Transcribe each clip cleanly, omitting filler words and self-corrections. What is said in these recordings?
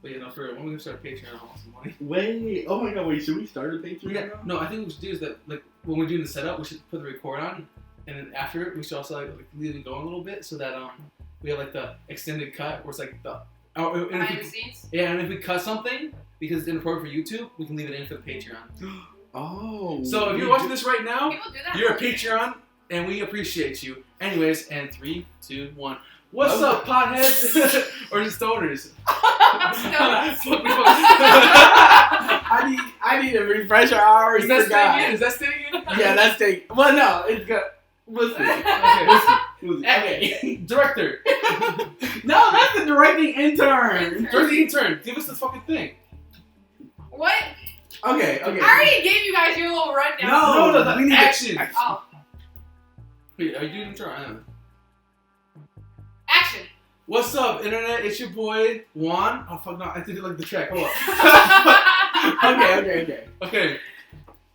But yeah, no, for real. When we gonna start a Patreon, I want some money. Wait, oh my god, wait, should we start a Patreon? Yeah, no, I think what we should do is that, like, when we're doing the setup, we should put the record on, and then after it, we should also, like leave it going a little bit, so that, we have, like, the extended cut, where it's, like, the... Behind the scenes? Yeah, and if we cut something, because it's inappropriate for YouTube, we can leave it in for the Patreon. Oh. So if you're watching this right now, People do that. you're a Patreon, and we appreciate you. Anyways, and 3, 2, 1. What's up, potheads? Or just stoners? I need a refresher. I already forgot. Is that staying in? Yeah, that's staying. Well, no, it's good. We'll see. Okay. Director. No, that's the directing intern. Directing intern. Give us this fucking thing. What? Okay. I already gave you guys your little rundown. No, we need action. Oh. Wait, are you doing intern? Action. What's up, internet? It's your boy Juan. Oh fuck no, I did it like the track. Hold on. Okay.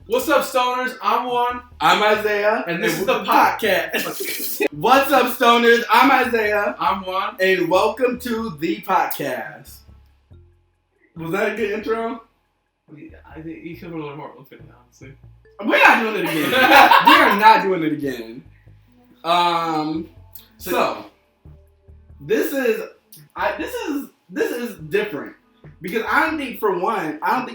What's up, stoners? I'm Juan. I'm Isaiah. And this is the PotCast. What's up, stoners? I'm Isaiah. I'm Juan. And welcome to the PotCast. Was that a good intro? I think you could put a little more open, honestly. We're not doing it again. We are not doing it again. So this is different because I don't think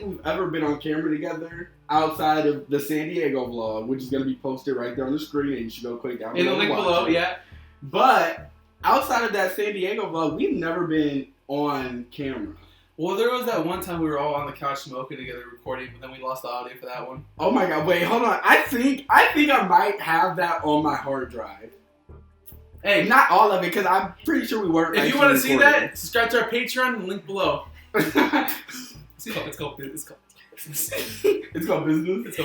we've ever been on camera together outside of the San Diego vlog, which is going to be posted right there on the screen, and you should go click down in the link below. Yeah. But outside of that San Diego vlog, we've never been on camera. Well, there was that one time we were all on the couch smoking together recording, but then we lost the audio for that one. Oh my god! Wait, hold on. I think I might have that on my hard drive. Hey, not all of it, because I'm pretty sure we weren't. If you want to see that, subscribe to our Patreon. Link below. It's called business.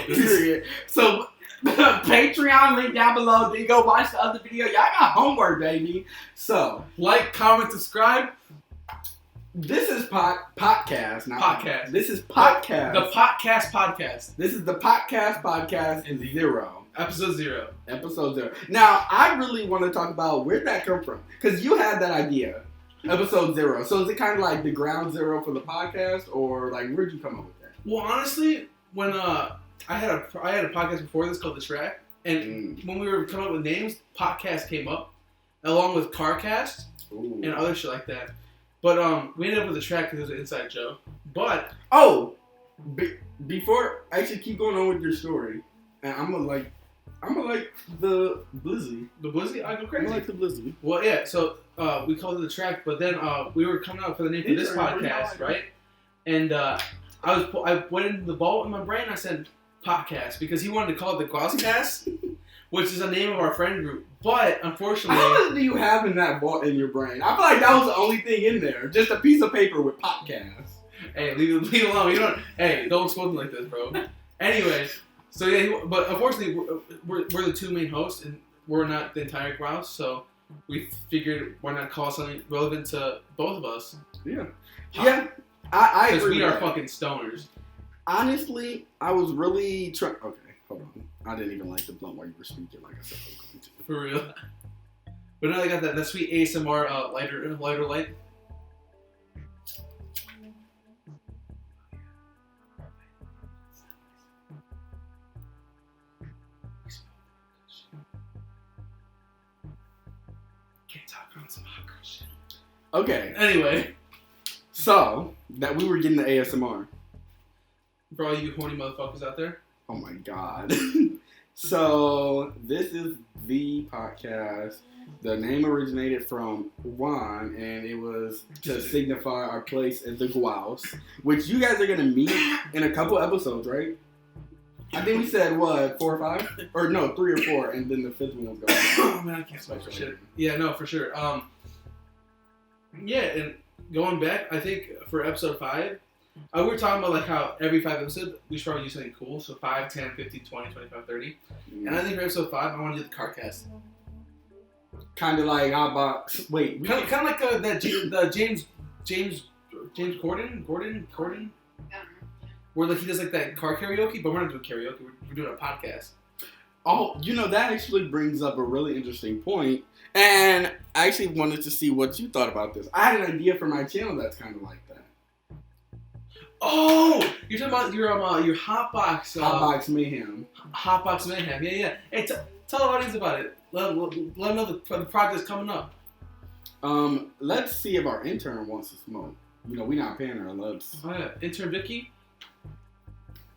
Period. So Patreon link down below. Then go watch the other video. Y'all got homework, baby. So like, comment, subscribe. This is PotCast, not PotCast. This is PotCast. The PotCast podcast. This is the PotCast podcast in 0. Episode 0. Episode 0. Now, I really want to talk about where did that come from? Because you had that idea. Episode 0. So is it kind of like the ground zero for the podcast, or like where'd you come up with that? Well, honestly, when I had a podcast before this called The Track, and when we were coming up with names, PotCast came up along with CarCast and other shit like that. But we ended up with The Track because it was an inside joke. But before I should keep going on with your story, and I'm gonna like the Blizzy. The Blizzy? I go crazy. I like the Blizzy. Well, yeah. So we called it The Track, but then we were coming out for the name for this podcast, right? And I went into the vault in my brain. I said PotCast because he wanted to call it the Glosscast, which is the name of our friend group. But unfortunately, how much do you have in that vault in your brain? I feel like that was the only thing in there, just a piece of paper with PotCast. Hey, leave it alone. You don't. Hey, don't smoke like this, bro. Anyway, so yeah, but unfortunately, we're the two main hosts, and we're not the entire grouse. So we figured why not call something relevant to both of us? Yeah, yeah. I because agree. We are fucking stoners. Honestly, I was really trying. Okay, hold on. I didn't even like the blunt while you were speaking, like I said I was going to. For real. But now they got that sweet ASMR lighter light. Can't talk on some hot girl shit. Okay. Anyway. So, that we were getting the ASMR. For all you horny motherfuckers out there. Oh my god. So, this is the PotCast. The name originated from Juan, and it was to signify our place as the Grouse, which you guys are going to meet in a couple episodes, right? I think we said, what, 4 or 5? Or no, 3 or 4, and then the 5th one was going. Oh man, I can't smoke for shit. Yeah, no, for sure. Yeah, and going back, I think for episode 5, we were talking about like how every 5 episodes we should probably do something cool. So 5, 10, 15, 20, 25, 30. And I think for episode 5, I want to do the CarCast. Kind of like, how about, wait. Kind of like the James Corden? Where like he does like that car karaoke, but we're not doing karaoke, we're doing a podcast. Oh, you know, that actually brings up a really interesting point. And I actually wanted to see what you thought about this. I had an idea for my channel that's kind of like that. Oh, you're talking about your Hotbox. Hotbox Mayhem. Hotbox Mayhem. Yeah. Hey, tell the audience about it. Let them know the project's coming up. Let's see if our intern wants to smoke. We're not paying her. Let's. Oh yeah, intern Vicky.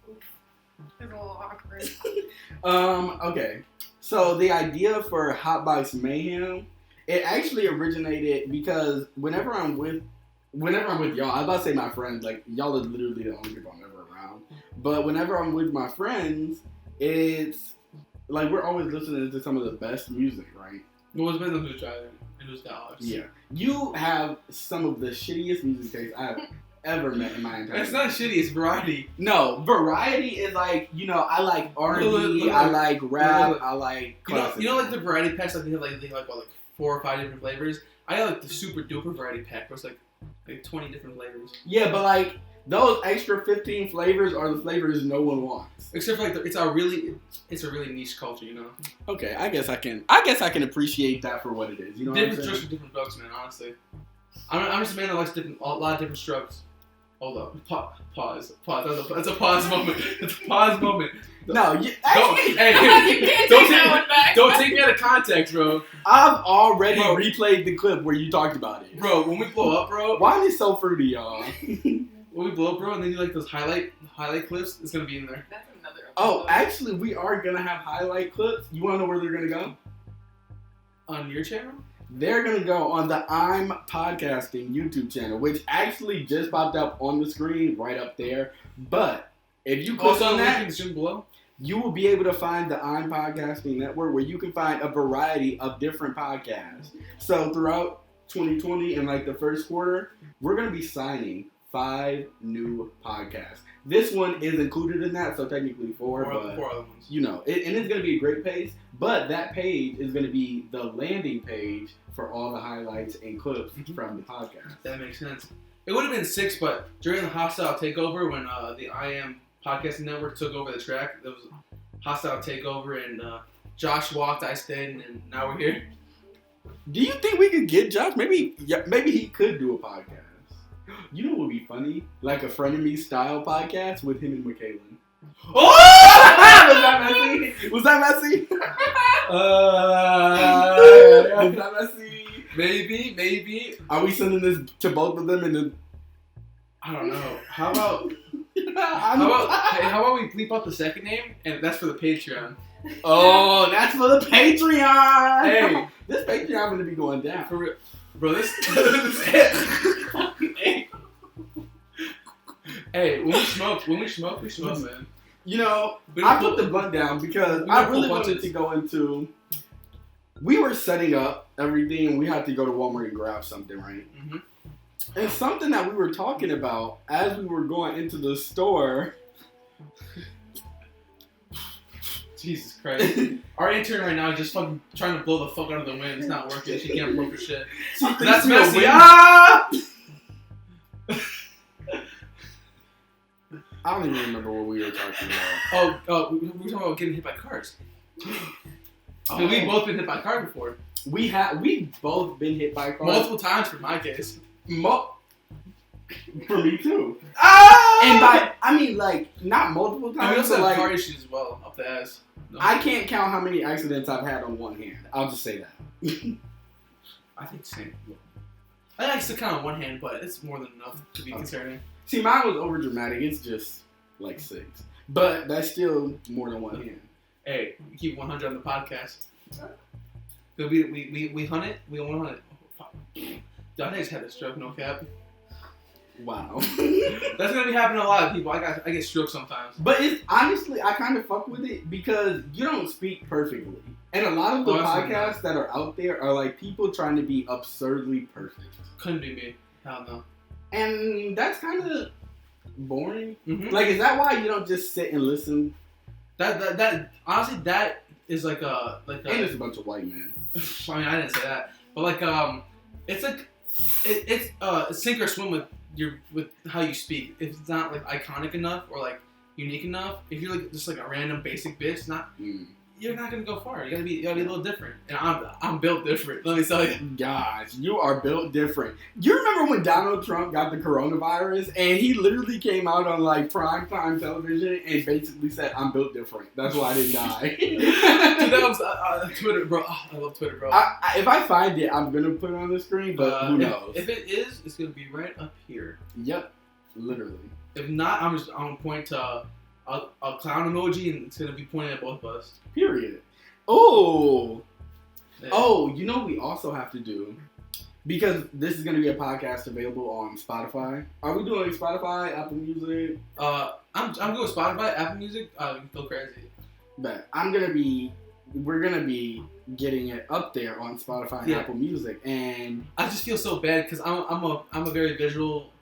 It's a little awkward. Okay. So the idea for Hotbox Mayhem, it actually originated because whenever I'm with y'all, I was about to say my friends, like y'all are literally the only people I'm ever around. But whenever I'm with my friends, it's like we're always listening to some of the best music, right? What was better than who's driving? And who's dollars? Yeah. You have some of the shittiest music tastes I have ever met in my entire life. It's not shitty, it's variety. No, variety is like, I like R&B, I like rap, I like classic. Like the variety packs, like they have like 4 or 5 different flavors. I got like the super duper variety pack where it's like 20 different flavors. Yeah, but like those extra 15 flavors are the flavors no one wants. Except for like it's a really niche culture, Okay, I guess I can appreciate that for what it is. Different strokes for different folks, man. Honestly, I'm just a man that likes a lot of different strokes. Hold up, pause. That's a pause moment. It's a pause moment. No, You can't take that one back. Don't take me out of context, bro. I've already replayed the clip where you talked about it. Bro, when we blow up, bro. Why is it so fruity, y'all? When we blow up, bro, and then you like those highlight clips, it's gonna be in there. That's another episode. Oh, actually, we are gonna have highlight clips. You wanna know where they're gonna go? On your channel? They're gonna go on the I'm Podcasting YouTube channel, which actually just popped up on the screen right up there. But if you click on that, below, you will be able to find the I'm Podcasting Network, where you can find a variety of different podcasts. So throughout 2020 and like the first quarter, we're gonna be signing 5 new podcasts. This one is included in that, so technically 4, but 4 other ones. and it's going to be a great page, but that page is going to be the landing page for all the highlights and clips from the podcast. That makes sense. It would have been 6, but during the hostile takeover, when the I Am Podcasting Network took over the track, there was a hostile takeover, and Josh walked, I stayed, and now we're here. Do you think we could get Josh? Maybe he could do a podcast. You know what would be funny? Like a Frenemy style podcast with him and McKaylin. Oh! Was that messy? Was that messy? Maybe. Are we sending this to both of them? I don't know. How about we bleep out the second name, and that's for the Patreon. Oh, that's for the Patreon. Hey, this Patreon going to be going down. For real. Bro, this Hey, when we smoke, we smoke, man. I put the blunt down because I really wanted to go into. We were setting up everything, and we had to go to Walmart and grab something, right? Mm-hmm. And something that we were talking about as we were going into the store. Jesus Christ. Our intern right now is just fucking trying to blow the fuck out of the wind. It's not working. She can't blow for shit. That's messy. I don't even remember what we were talking about. Oh, we were talking about getting hit by cars. We've both been hit by cars before. We've both been hit by cars. Multiple times for my case. For me too. Ah! And not multiple times. We also but have car issues as well, up the ass. No. I can't count how many accidents I've had on one hand. I'll just say that. I think same. I like to count on one hand, but it's more than enough to be concerning. See, mine was over dramatic. It's just like 6, but that's still more than one hand. Hey, we keep 100 on the podcast. We hunt it. We don't hunt it. Y'all niggas had a stroke, no cap. Wow. That's gonna be happening to a lot of people. I get strokes sometimes. But it's honestly, I kind of fuck with it because you don't speak perfectly. And a lot of the podcasts that are out there are like people trying to be absurdly perfect. Couldn't be me. Hell no. And that's kind of boring. Mm-hmm. Like, is that why you don't just sit and listen? That honestly, that is like a and it's a bunch of white men. I mean, I didn't say that, but like it's like it's sink or swim with how you speak. If it's not like iconic enough or like unique enough, if you're like just like a random basic bitch, you're not gonna go far. You gotta be a little different. And I'm built different. Let me tell you. Gosh, you are built different. You remember when Donald Trump got the coronavirus and he literally came out on like primetime television and basically said, "I'm built different. That's why I didn't die." Dude, that was Twitter, bro. Oh, I love Twitter, bro. If I find it, I'm gonna put it on the screen, but who knows? If it is, it's gonna be right up here. Yep, literally. If not, I'm gonna point to a clown emoji, and it's gonna be pointing at both of us. Period. Oh. Yeah. Oh, you know what we also have to do? Because this is going to be a podcast available on Spotify. Are we doing Spotify, Apple Music? I'm going with Spotify, Apple Music. You feel crazy. But we're going to be getting it up there on Spotify and Apple Music. And I just feel so bad because I'm a very visual,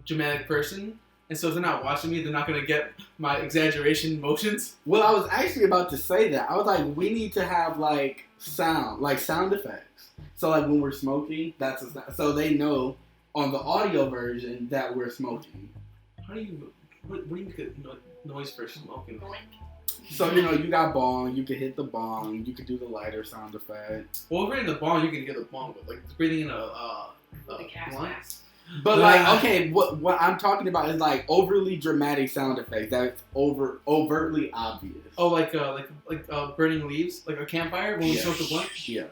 dramatic person. And so if they're not watching me, they're not going to get my exaggeration motions. Well, I was actually about to say that. I was like, we need to have like sound effects. So like when we're smoking, that's a sound. So they know on the audio version that we're smoking. What do you get noise for smoking? So, you know, you got bong, you can hit the bong, you can do the lighter sound effect. Well, if we're in the bong, you can get the bong, but like breathing in a gas blunt. mask. But like, okay, what I'm talking about is like overly dramatic sound effects that's overtly obvious. Oh, like burning leaves, like a campfire when we smoke the blunt. Yeah,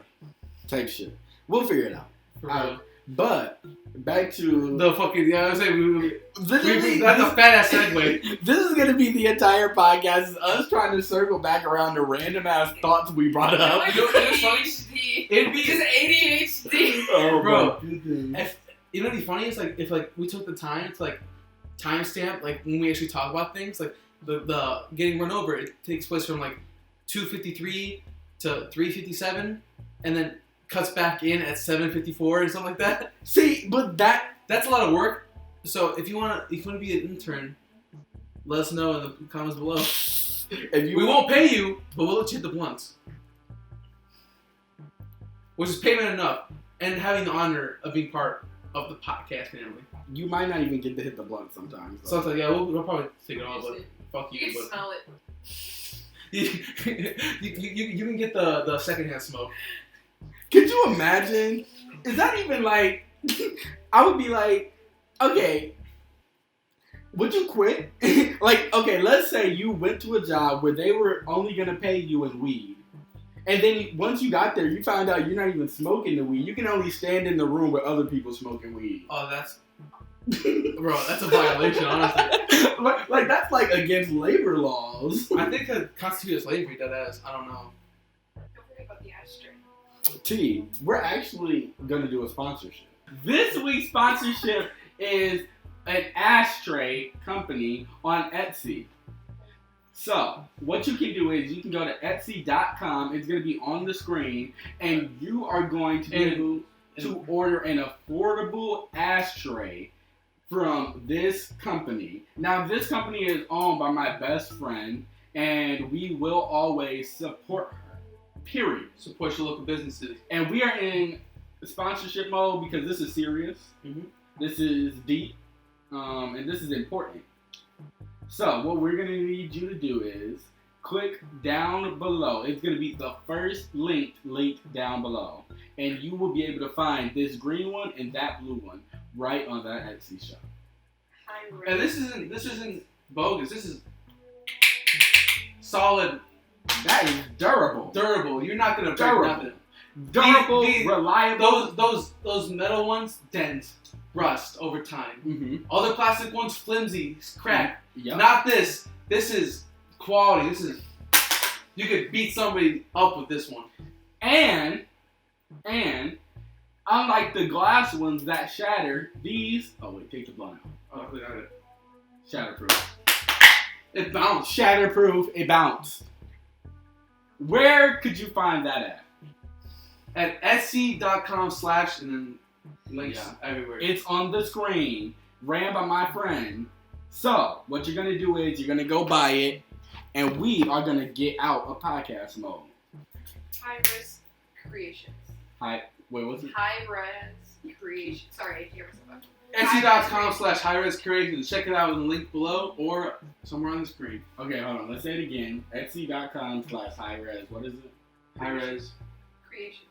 type shit. We'll figure it out. For real. But back to the fucking I was saying literally, that's a fat ass segue. This is gonna be the entire podcast. Is us trying to circle back around the random ass thoughts we brought up. Like ADHD. It'd be just ADHD. Oh, bro. You know what'd be funny is like if like we took the time to like timestamp like when we actually talk about things like the getting run over, it takes place from like 2:53 to 3:57 and then cuts back in at 7:54 or something like that. See, but that's a lot of work. So if you wanna be an intern, let us know in the comments below. We won't pay you, but we'll let you hit the blunts, which is payment enough, and having the honor of being part of the podcast family. You might not even get to hit the blunt sometimes. So it's like, yeah, we'll probably take it all, but fuck you. You can smell it. you can get the secondhand smoke. Could you imagine? Is that even like? I would be like, okay, would you quit? Like, okay, let's say you went to a job where they were only gonna pay you in weed. And then once you got there, you found out you're not even smoking the weed. You can only stand in the room with other people smoking weed. Oh, that's... Bro, that's a violation, honestly. Like, that's like against labor laws. I think that constitutes slavery, deadass. I don't know. Don't forget about the ashtray. T, we're actually going to do a sponsorship. This week's sponsorship is an ashtray company on Etsy. So, what you can do is you can go to Etsy.com. It's going to be on the screen. And you are going to be able to order an affordable ashtray from this company. Now, this company is owned by my best friend. And we will always support her. Period. Support your local businesses. And we are in sponsorship mode because this is serious. Mm-hmm. This is deep. And this is important. So, what we're going to need you to do is click down below. It's going to be the first link down below. And you will be able to find this green one and that blue one right on that Etsy shop. And this isn't bogus. This is solid. That is durable. Durable. You're not going to break nothing. Durable, reliable. Those metal ones dent, rust over time. Mm-hmm. Other plastic ones flimsy, crack. Yep. Not this. This is quality. You could beat somebody up with this one. And unlike the glass ones that shatter, these. Oh wait, take the blunt out. Oh, I got it. Shatterproof. It bounced. Shatterproof. It bounced. Where could you find that at? At Etsy.com/ and then links everywhere. It's on the screen, ran by my friend. So, what you're going to do is you're going to go buy it, and we are going to get out of podcast mode. High Res Creations. Wait, what's it? High Res Creations. Sorry, I can't remember. Etsy.com/high-res-creations. Check it out in the link below or somewhere on the screen. Okay, hold on. Let's say it again. Etsy.com/high-res. What is it? High-res. Creations.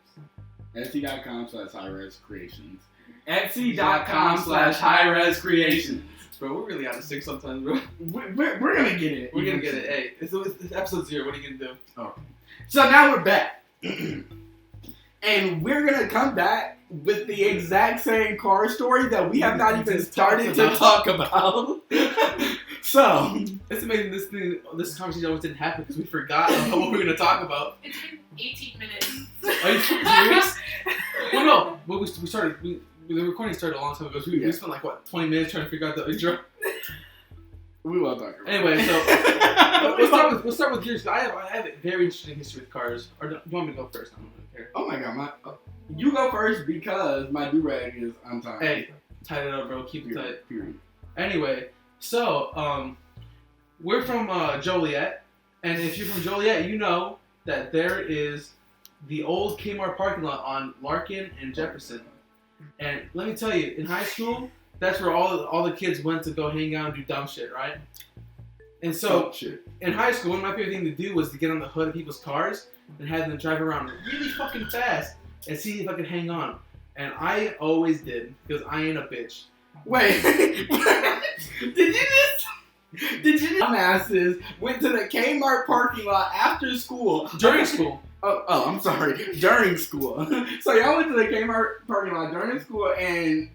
Etsy.com/high-res-creations. Etsy.com/high-res-creations. Bro, we're really out of sync sometimes, bro. We're gonna get it. We're gonna get it. Hey, it's episode 0. What are you gonna do? Oh. So now we're back. And we're gonna come back with the exact same car story that we have not even started to talk about. So It's amazing this conversation almost didn't happen because we forgot about what we were gonna talk about. It's been 18 minutes. Are you serious? Well, no. But we started. The recording started a long time ago. So we spent like 20 minutes trying to figure out the intro. we will talk about it. Anyway, so we'll start with yours. I have a very interesting history with cars. Or do you want me to go first? I don't really care. Oh my god, you go first because my do-rag is untied. Hey, tight it up, bro. Keep it tight. Period. Anyway, so we're from Joliet, and if you're from Joliet, you know that there is the old Kmart parking lot on Larkin and Jefferson. And let me tell you, in high school, that's where all the kids went to go hang out and do dumb shit, right? And so, in high school, one of my favorite things to do was to get on the hood of people's cars and have them drive around really fucking fast and see if I could hang on. And I always did, because I ain't a bitch. Wait, did you dumbasses went to the Kmart parking lot after school? During school. Oh, I'm sorry. During school. So y'all went to the Kmart parking lot during school and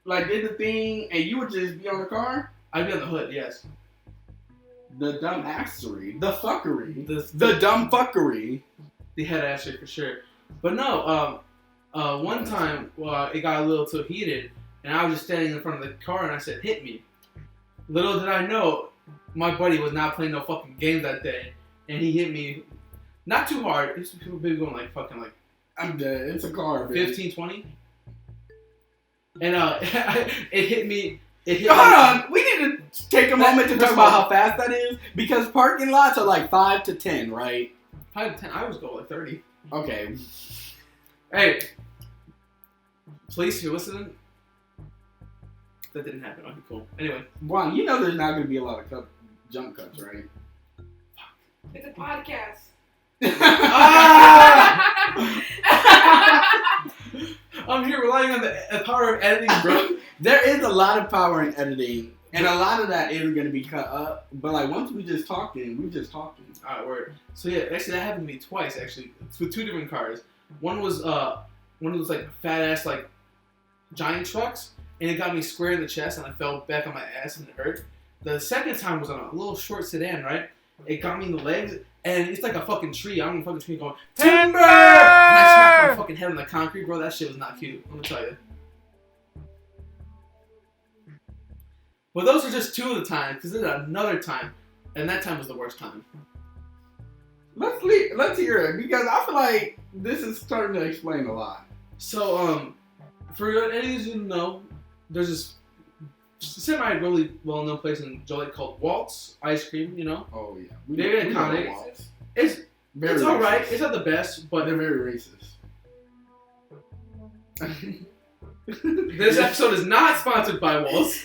like did the thing, and you would just be on the car? I'd be on the hood, yes. The dumb assery. The fuckery. The dumb fuckery. The head assery for sure. But no, one time it got a little too heated, and I was just standing in front of the car, and I said, "Hit me." Little did I know, my buddy was not playing no fucking game that day, and he hit me. Not too hard. It's maybe going like fucking like. I'm dead. It's a car. 15, 20. And it hit me. Hold on. We need to take a moment to talk about how fast that is because parking lots are like 5 to 10, right? 5 to 10. I was going like 30. Okay. Hey, police, if you're listening. That didn't happen. Okay, cool. Anyway, Juan, you know there's not going to be a lot of jump cuts, right? It's a podcast. I'm here relying on the power of editing, bro. There is a lot of power in editing, and a lot of that is going to be cut up. But like once we just talking. All right, word. So yeah, actually that happened to me twice. Actually, with 2 different cars. One was like fat ass like giant trucks, and it got me square in the chest, and I fell back on my ass and it hurt. The second time was on a little short sedan, right? It got me in the legs, and it's like a fucking tree. I'm in a fucking tree going, timber! And I smacked my fucking head on the concrete, bro. That shit was not cute. Let me tell you. But those are just 2 of the times, because there's another time, and that time was the worst time. Let's hear it, because I feel like this is starting to explain a lot. So, for any of you who know, there's this semi-really well-known place in Joliet called Walt's Ice Cream, you know? Oh, yeah. Very iconic. It's alright. It's not the best, but they're very racist. This episode is not sponsored by Walt's.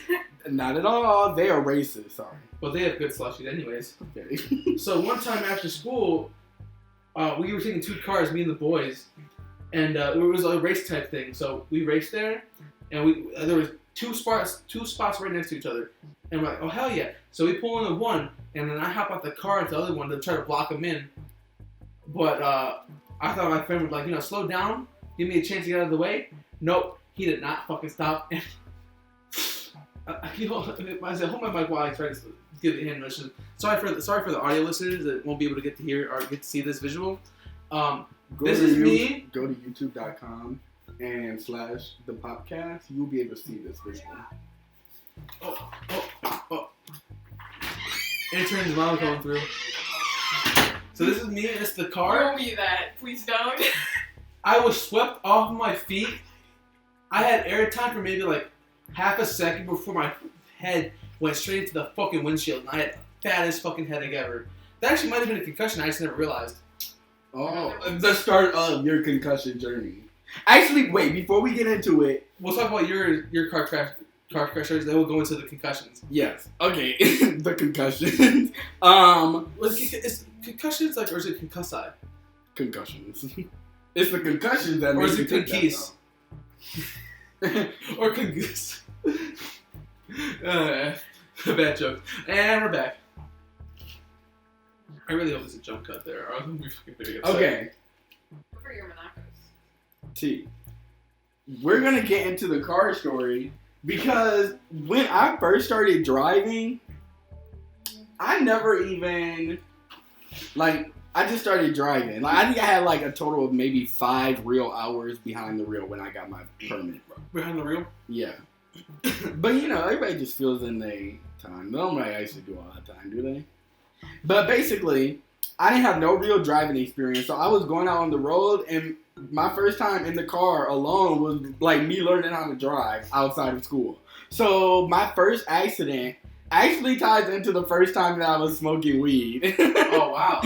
Not at all. They are racist, sorry. But they have good slushies anyways. Okay. So one time after school, we were taking 2 cars, me and the boys, and it was a race type thing. So we raced there, and there was two spots right next to each other. And we're like, oh, hell yeah. So we pull into one, and then I hop out the car into the other one to try to block him in. But I thought my friend would, like, slow down, give me a chance to get out of the way. Nope, he did not fucking stop. And I said, hold my mic while I try to give the hand motion. Sorry for the audio listeners that won't be able to get to hear or get to see this visual. This is me. Go to youtube.com and / the PotCast. You'll be able to see this visual. Oh. Intern's mom going through. So this is me, and it's the car. Don't be that. Please don't. I was swept off my feet. I had airtime for maybe like half a second before my head went straight into the fucking windshield, and I had the fattest fucking headache ever. That actually might have been a concussion. I just never realized. Oh, the start of your concussion journey. Actually, wait, before we get into it, we'll talk about your car crash car crash stories, then we'll go into the concussions. Yes. Okay. The concussions. Is concussions like, or is it concussi? Concussions. It's the concussions that or make is you it think that, conquise? though. Or congoose. Bad joke. And we're back. I really hope there's a jump cut there, or I'm gonna be fucking very upset. Okay. Look for your Monacos. T. We're gonna get into the car story because when I first started driving, I never even I just started driving. Like I think I had like a total of maybe 5 real hours behind the wheel when I got my permit. Behind the wheel? Yeah. But you know, everybody just feels in their time. Nobody actually do all the time, do they? But basically, I didn't have no real driving experience, so I was going out on the road, and my first time in the car alone was like me learning how to drive outside of school. So my first accident actually ties into the first time that I was smoking weed. Oh, wow.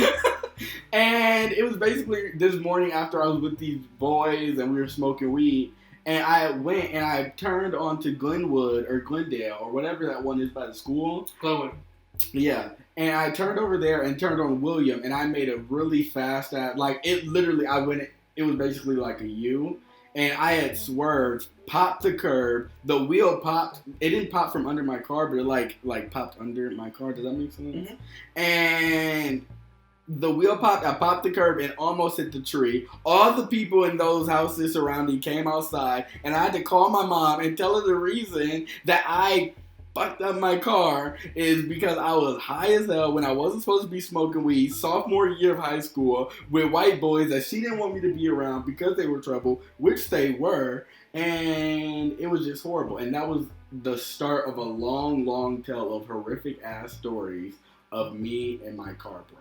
And it was basically this morning after I was with these boys and we were smoking weed. And I went and I turned onto Glenwood or Glendale or whatever that one is by the school. Glenwood. Yeah. And I turned over there and turned on William, and I made a really fast it literally, it was basically like a U, and I had swerved, popped the curb, the wheel popped, it didn't pop from under my car, but it like popped under my car, does that make sense? Mm-hmm. And the wheel popped, I popped the curb and almost hit the tree. All the people in those houses surrounding came outside, and I had to call my mom and tell her the reason that I fucked up my car is because I was high as hell when I wasn't supposed to be smoking weed, sophomore year of high school, with white boys that she didn't want me to be around because they were trouble, which they were, and it was just horrible. And that was the start of a long, long tale of horrific ass stories of me and my car problems.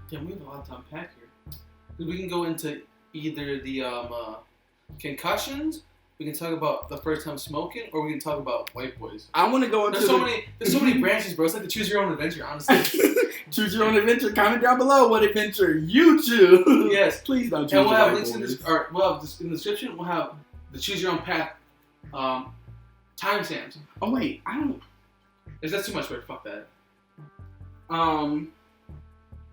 Damn, we have a lot to unpack here. We can go into either the concussions. We can talk about the first time smoking, or we can talk about white boys. I want to go into there's so many branches, bro. It's like the choose your own adventure, honestly. Choose your own adventure. Comment down below what adventure you choose. Yes, please don't choose. And we'll have links in the description. We'll have the choose your own path timestamps. Oh wait, I don't. Is that too much work? Fuck that.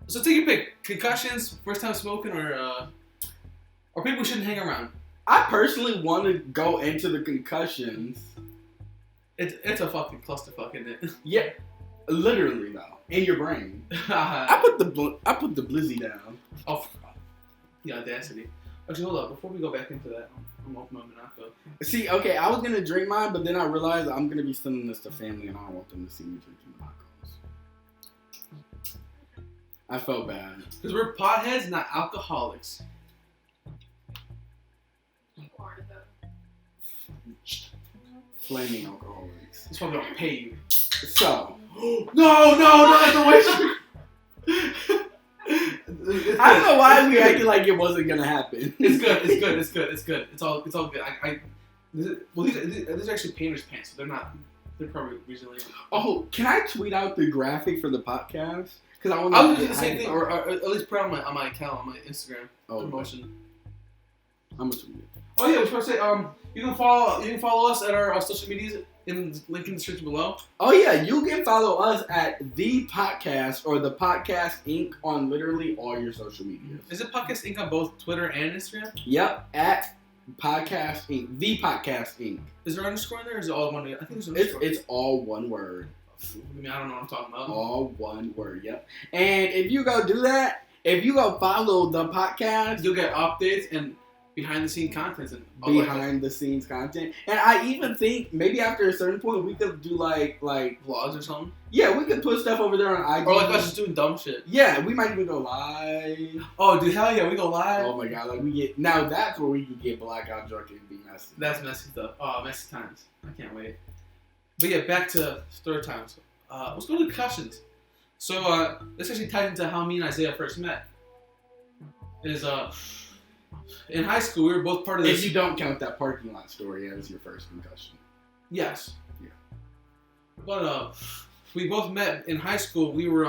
So take your pick: concussions, first time smoking, or people who shouldn't hang around. I personally want to go into the concussions. It's a fucking clusterfuck, isn't it? Yeah, literally though, in your brain. I put the blizzy down. Oh, the audacity. Actually, hold up. Before we go back into that, I'm off my Monaco. See, okay, I was gonna drink mine, but then I realized I'm gonna be sending this to family, and I don't want them to see me drinking Monacos. I felt bad because we're potheads, not alcoholics. Flaming alcoholics. That's why we don't pay you. So. No, not the way. I don't know why we acted like it wasn't gonna happen. It's good. It's all good. These are actually painter's pants, so they're not. They're probably recently. Oh, can I tweet out the graphic for the podcast? Because I want to do the same thing, or at least put it on my account, on my Instagram promotion. I'm gonna tweet it. Oh yeah, I was supposed to say, you can follow us at our social medias in the link in the description below. Oh yeah, you can follow us at the PotCast or the PotCast Inc. on literally all your social medias. Is it PotCast Inc. on both Twitter and Instagram? Yep, at PotCast Inc. The PotCast Inc. Is there an underscore in there, or is it all one? I think there's an underscore. It's all one word. I mean, I don't know what I'm talking about. All one word, yep. And if you go do that, if you go follow the podcast, you'll get updates and behind the scenes content and I even think maybe after a certain point we could do like vlogs or something. Yeah, we could put stuff over there on IG. Or like us just doing dumb shit. Yeah, we might even go live. Oh, dude, hell yeah, we go live. Oh my god, like now that's where we can get blackout drunk and be messy. That's messy stuff. Oh, messy times. I can't wait. But yeah, back to story times. Let's go to concussions. So this actually ties into how me and Isaiah first met. In high school, we were both part of this. If you don't count that parking lot story as your first concussion. Yes. Yeah. But we both met in high school. We were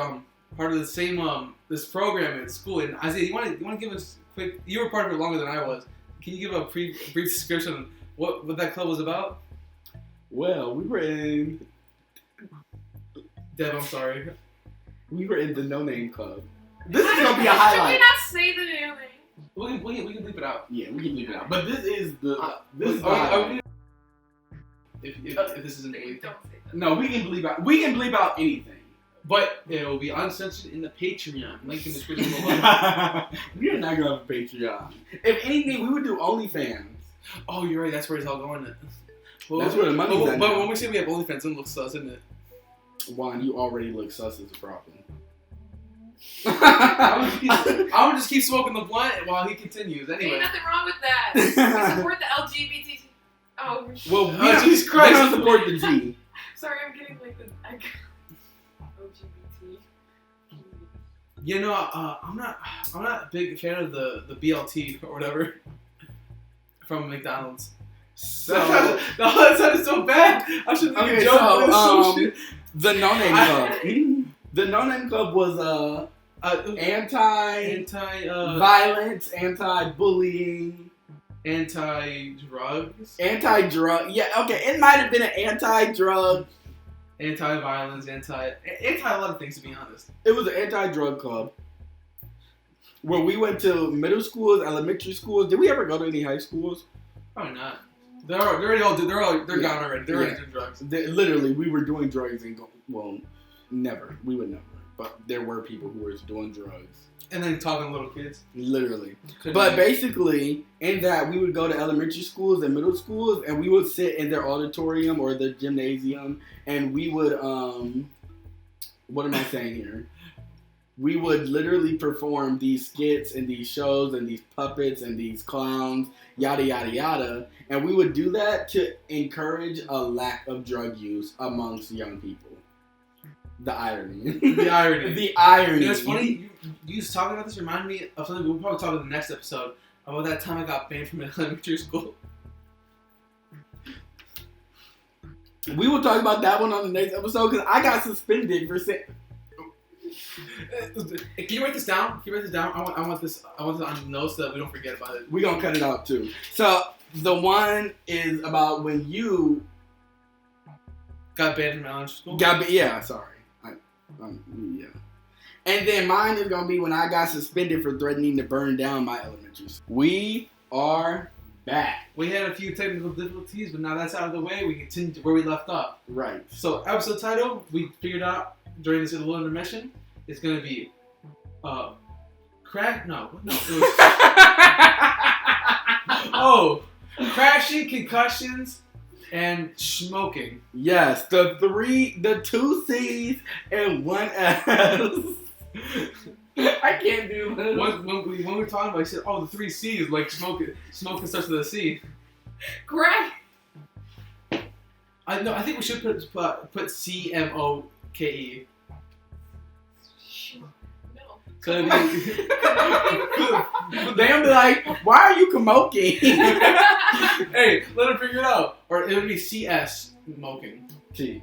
part of the same this program at school. And Isaiah, you want to give us a quick? You were part of it longer than I was. Can you give a brief description of what that club was about? Well, we were in Deb, I'm sorry. the No Name Club. This is gonna be a highlight. Should we not say the new name? We can bleep it out. Yeah, we can leave it out. But this is the If this isn't Don't bleeped. say that. no, we can bleep out. We can bleep out anything. But it will be uncensored in the Patreon. Link in the description below. We are not gonna have a Patreon. If anything, we would do OnlyFans. Oh, you're right. That's where it's all going. Well, That's where the money's at But now. when we say we have OnlyFans, it looks sus, isn't it? Juan, you already look sus as a problem. I would just keep smoking the blunt while he continues. Anyway. Ain't nothing wrong with that. We support the LGBT. Oh, Well, we Oh, don't, Jesus we Christ. don't support the G. sorry, I'm getting like the LGBT. You know, I'm not a big fan of the BLT or whatever from McDonald's. So, that sounded so bad. I shouldn't even okay, joke. so, It's so shit. the No Name Club. The No Name Club was anti-violence, anti-bullying, anti-drugs, anti-drug. Yeah, okay, it might have been an anti-drug. anti-violence, anti a lot of things, to be honest. It was an anti-drug club where we went to middle schools, elementary schools. Did we ever go to any high schools? Probably not. They're already all they're Yeah. gone already. They're already Yeah. doing drugs. Literally, we were doing drugs and never. We would never. But there were people who were doing drugs. And then talking to little kids. Literally. Couldn't But be- basically, in that we would go to elementary schools and middle schools, and we would sit in their auditorium or the gymnasium, and we would what am I saying here? We would literally perform these skits and these shows and these puppets and these clowns, yada yada yada, and we would do that to encourage a lack of drug use amongst young people. The irony. The irony. The irony. You know, it's funny. You talking about this reminded me of something we'll probably talk about in the next episode about that time I got banned from elementary school. We will talk about that one on the next episode because I got suspended for saying. Can you write this down? Can you write this down? I want this on the notes so that we don't forget about it. We're gonna cut it out too. So the one is about when you Got banned from elementary school. sorry. Yeah. And then mine is gonna be when I got suspended for threatening to burn down my elementary school. We are back. We had a few technical difficulties, but now that's out of the way. We continue to where we left off. Right. So episode title we figured out during this little intermission is gonna be crashing, concussions, and smoking. Yes, the 2 C's and 1 S. I can't do this. When we were talking about, he said, "Oh, the 3 C's, like smoking starts with a C." Greg. I think we should put CMOKE. No. So They'll be like, why are you smoking? hey, let him figure it out. Or it would be CS smoking. T.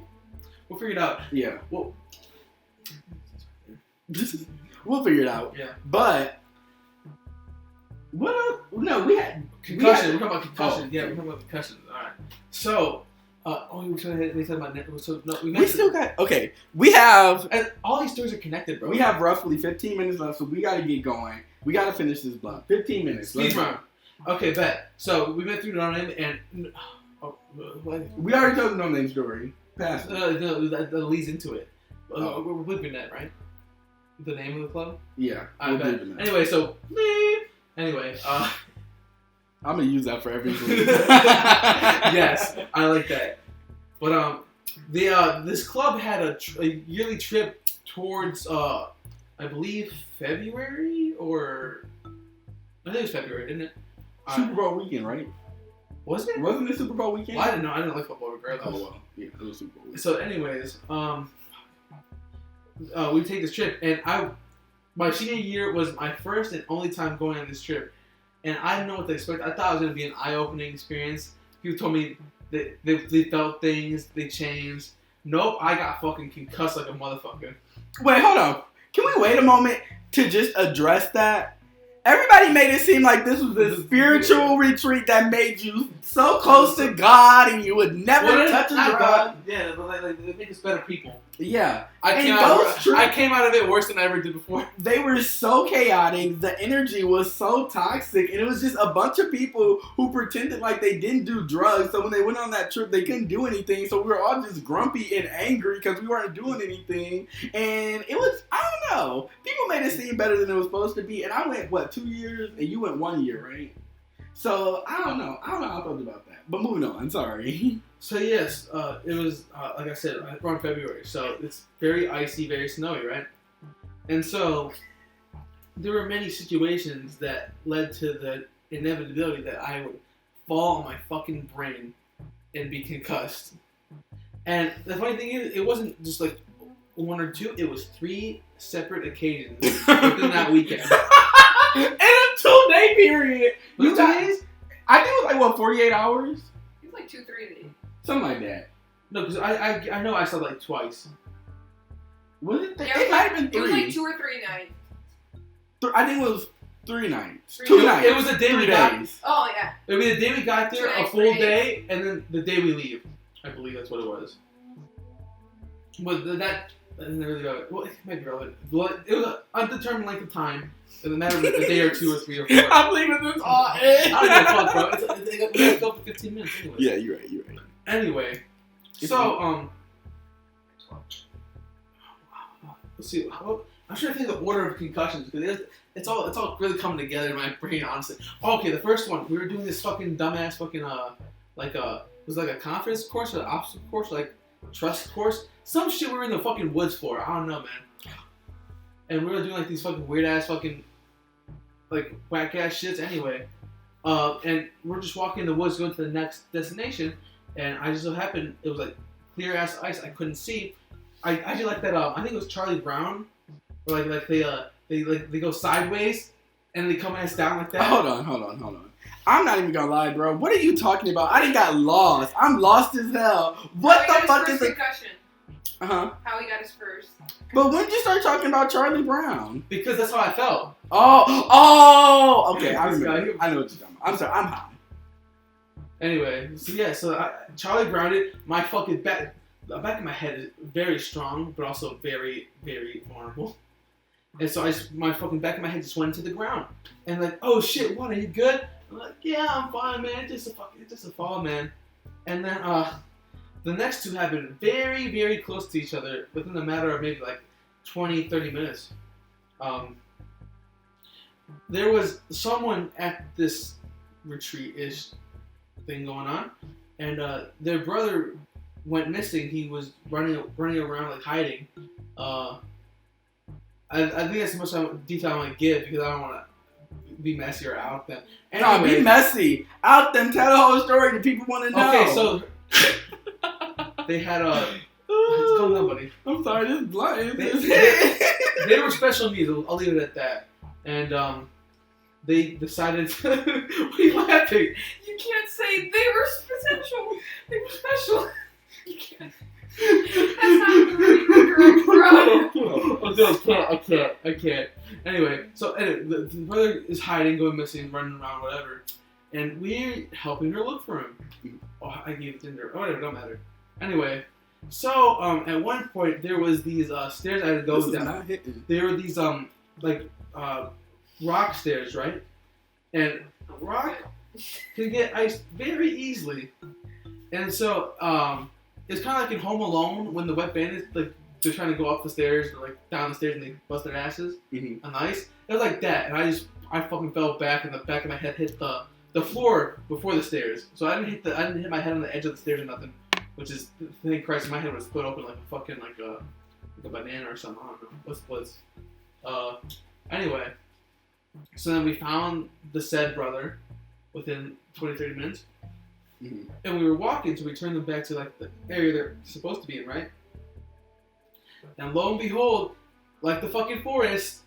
We'll figure it out. Yeah. Well, We'll figure it out. yeah. But what else? No, we had Concussion. We're talking about concussion. Oh. Yeah, we're talking about concussion. All right. So, we talking about so no, we still got okay. We have and all these stories are connected, bro. we have roughly 15 minutes left, so we got to get going. We got to finish this blunt. 15 minutes. Speed Let's go. run. Okay, bet. So we went through the name and what? We already told the no name story. Pass it. That leads into it. Oh. We're bleeping that, right? The name of the club. Yeah. I we'll bet. do that. Anyway, so anyway, I'm gonna use that for everything. yes, I like that. But this club had a yearly trip towards I believe February or I think it was February, didn't it? Super Bowl weekend, right? Was it? Wasn't it Super Bowl weekend? Well, I didn't know. I didn't like football regardless. Oh well, yeah, it was Super Bowl weekend. So, anyways, we take this trip, and my senior year was my first and only time going on this trip, and I didn't know what to expect. I thought it was gonna be an eye-opening experience. People told me that they felt things, they changed. Nope, I got fucking concussed like a motherfucker. Wait, hold on. Can we wait a moment to just address that? Everybody made it seem like this was a spiritual retreat that made you so close to God and you would never touch a drug. Yeah, like they make us better people. Yeah. I came out of it worse than I ever did before. They were so chaotic. The energy was so toxic. And it was just a bunch of people who pretended like they didn't do drugs. So when they went on that trip, they couldn't do anything. So we were all just grumpy and angry because we weren't doing anything. And it was, I don't know. People made it seem better than it was supposed to be. And I went, 2 years? And you went 1 year, right? So I don't know how I felt about that. But moving on. Sorry. So yes, it was like I said, around February. So it's very icy, very snowy, right? And so there were many situations that led to the inevitability that I would fall on my fucking brain and be concussed. And the funny thing is, it wasn't just like 1 or 2; it was 3 separate occasions within that weekend. In a 2-day period. You guys, I think it was like 48 hours. It was like 2-3 days. Something like that. No, because I know I saw like twice. Was it? Yeah, It might have been 3. It was like 2 or 3 nights. I think it was 3 nights. 3 2 nights. It was the day we got. Oh yeah. It would be the day we got there, a full day, and then the day we leave. I believe that's what it was. But that doesn't really go. Well, it might be relevant. It was an undetermined length of time. It doesn't matter if it's a day or 2 or 3 or 4. I'm leaving this all in. I don't give a fuck, bro. It's go for 15 minutes anyway. Yeah, you're right. Anyway, so let's see. I'm trying to think of the order of concussions because it's all really coming together in my brain, honestly. Okay, the first one, we were doing this fucking dumbass fucking it was like a conference course or an obstacle course, like trust course, some shit we were in the fucking woods for. I don't know, man. And we were doing like these fucking weird ass fucking like whack ass shits anyway. And we're just walking in the woods going to the next destination, and I just so happened it was like clear ass ice I couldn't see. I actually like that. I think it was Charlie Brown, where like they go sideways and they come ass down like that. Hold on. I'm not even gonna lie, bro. What are you talking about? I done got lost. I'm lost as hell. What the fuck is it? How he got his first. But when did you start talking about Charlie Brown? Because that's how I felt. Oh, okay. I remember. I know what you're talking about. I'm sorry. I'm high. Anyway, so Charlie Browned it. My fucking back, the back of my head is very strong, but also very, very vulnerable. And so my fucking back of my head just went into the ground. And like, oh shit, what? Are you good? I'm like, yeah, I'm fine, man. It's just a fall, man. And then the next two happened very, very close to each other within a matter of maybe like 20, 30 minutes. There was someone at this retreat-ish thing going on, and their brother went missing. He was running around like hiding. I think that's the most detail I want to give because I don't want to be messy or out them. Anyway, no, be messy. Out them. Tell the whole story that people want to know. Okay, so they had it's going on, buddy. I'm sorry, this blunt they were special needs. I'll leave it at that. And they decided. What are you laughing? You can't say they were potential. They were special. You can't. That's not the correct, bro. I can't. Anyway, the brother is hiding, going missing, running around, whatever. And we're helping her look for him. Oh, I gave it to her. Oh, whatever, don't matter. Anyway, so at one point there was these stairs I had to go down. There were these rock stairs, right? And rock can get iced very easily. And so it's kind of like in Home Alone when the wet bandits like they're trying to go up the stairs or like down the stairs and they bust their asses on ice. It was like that, and I fucking fell back, and the back of my head hit the floor before the stairs. So I didn't hit my head on the edge of the stairs or nothing. Which is, thank Christ, my head was split open like a fucking like a banana or something. I don't know what splits. Anyway, so then we found the said brother within 20-30 minutes. Mm-hmm. And we were walking, so we turned them back to like the area they're supposed to be in, right? And lo and behold, like the fucking forest,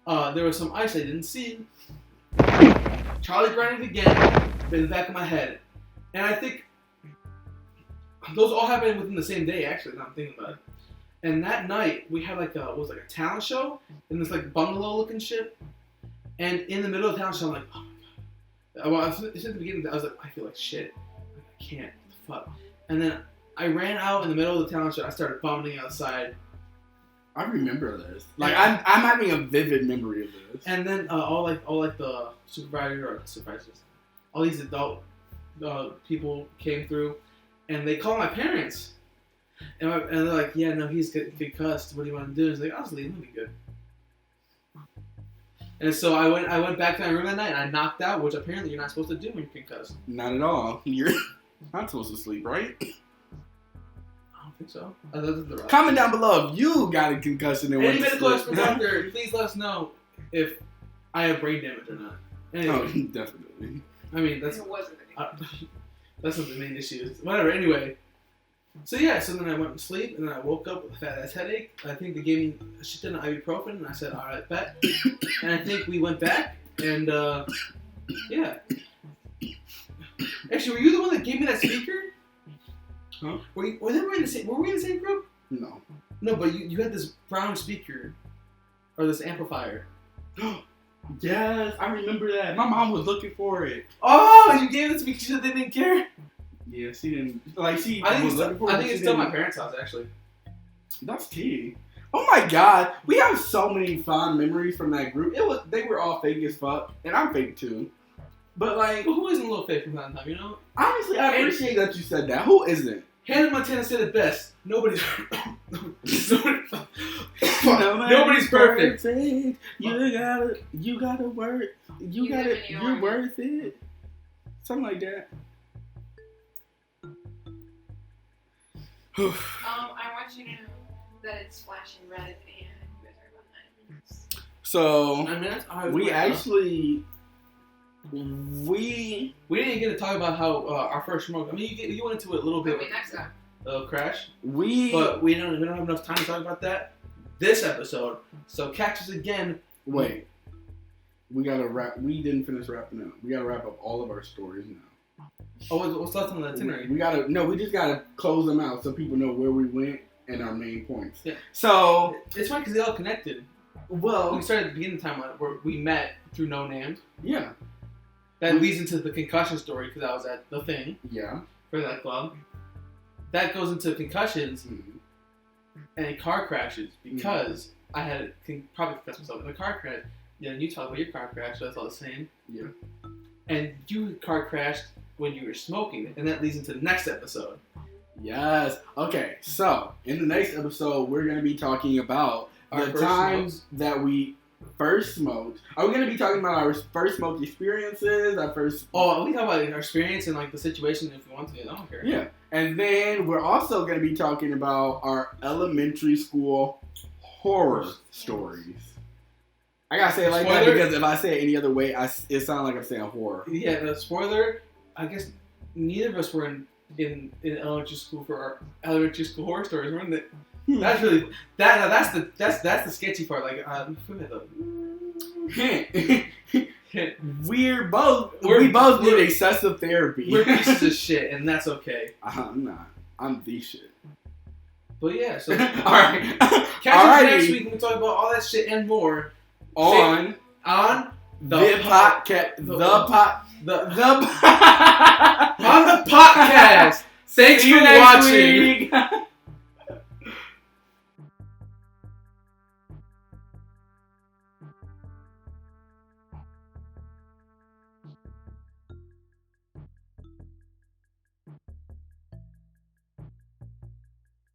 there was some ice I didn't see. Charlie grinded again in the back of my head. And I think those all happened within the same day, actually, now I'm thinking about it. And that night, we had like a talent show in this like bungalow looking shit. And in the middle of town, so I'm like, oh my god. Well, at the beginning, I was like, I feel like shit. I can't. What the fuck? And then I ran out in the middle of the town, so I started vomiting outside. I remember this. Like I'm having a vivid memory of this. And then all the supervisors, all these adult people came through, and they called my parents, and they're like, yeah, no, he's concussed. What do you want to do? And he's like, I'll just leave. It'll be good. And so I went back to my room that night, and I knocked out, which apparently you're not supposed to do when you're concussed. Not at all. You're not supposed to sleep, right? I don't think so. Comment down below if you got a concussion and any medical experts out there, please let us know if I have brain damage or not. Anyway, oh, definitely. I mean, that's It wasn't that's not the main issue. Whatever. Anyway, so then I went to sleep, and then I woke up with a fat ass headache. I think they gave me a shit ton of ibuprofen, and I said, all right, bet. And I think we went back, and yeah. Actually, were you the one that gave me that speaker? Huh? Were we in the same group? No. No, but you had this brown speaker, or this amplifier. Yes, I remember that. My mom was looking for it. Oh, you gave it to me because they didn't care? Yeah, she didn't. Like, she I was looking for it. I think it's still my parents' house, actually. That's key. Oh my god, we have so many fond memories from that group. They were all fake as fuck, and I'm fake too. But like, who isn't a little fake from time to time, you know? Honestly, I appreciate that you said that. Who isn't? Hannah Montana said it best. Nobody's Nobody's perfect. You gotta work. You're worth it. Something like that. I want you to know that it's flashing red and you guys are about 9 minutes. So I mean, we actually we didn't get to talk about how our first smoke. I mean, you went into it a little bit. Next time. Crash. But we don't have enough time to talk about that this episode. So catch us again. Wait. We gotta wrap. We didn't finish wrapping up. We gotta wrap up all of our stories now. Oh, what's left on the itinerary? We just gotta close them out so people know where we went and our main points. Yeah. So it's fine because they all connected. Well, we started at the beginning of the timeline where we met through No Names. Yeah. That leads into the concussion story because I was at the thing. Yeah. For that club. That goes into concussions and car crashes because I had probably concussed myself in a car crash. Yeah, and you talk about your car crash, so that's all the same. Yeah. And you car crashed when you were smoking, and that leads into the next episode. Yes. Okay, so in the next episode, we're going to be talking about the times that we first smoked. Are we going to be talking about our first smoke experiences? Oh, we talk about our experience and like the situation if we want to. I don't care. Yeah. And then we're also going to be talking about our elementary school horror stories. I gotta say it like that because if I say it any other way, it sounds like I'm saying horror. Yeah, spoiler. I guess neither of us were in elementary school for our elementary school horror stories, weren't it? That's really that's the sketchy part. Like we both need excessive therapy. We're pieces of shit, and that's okay. I'm not. I'm the shit. But yeah, so all right. Catch us next week when we talk about all that shit and more on the PotCast. On the PotCast. Thanks for watching.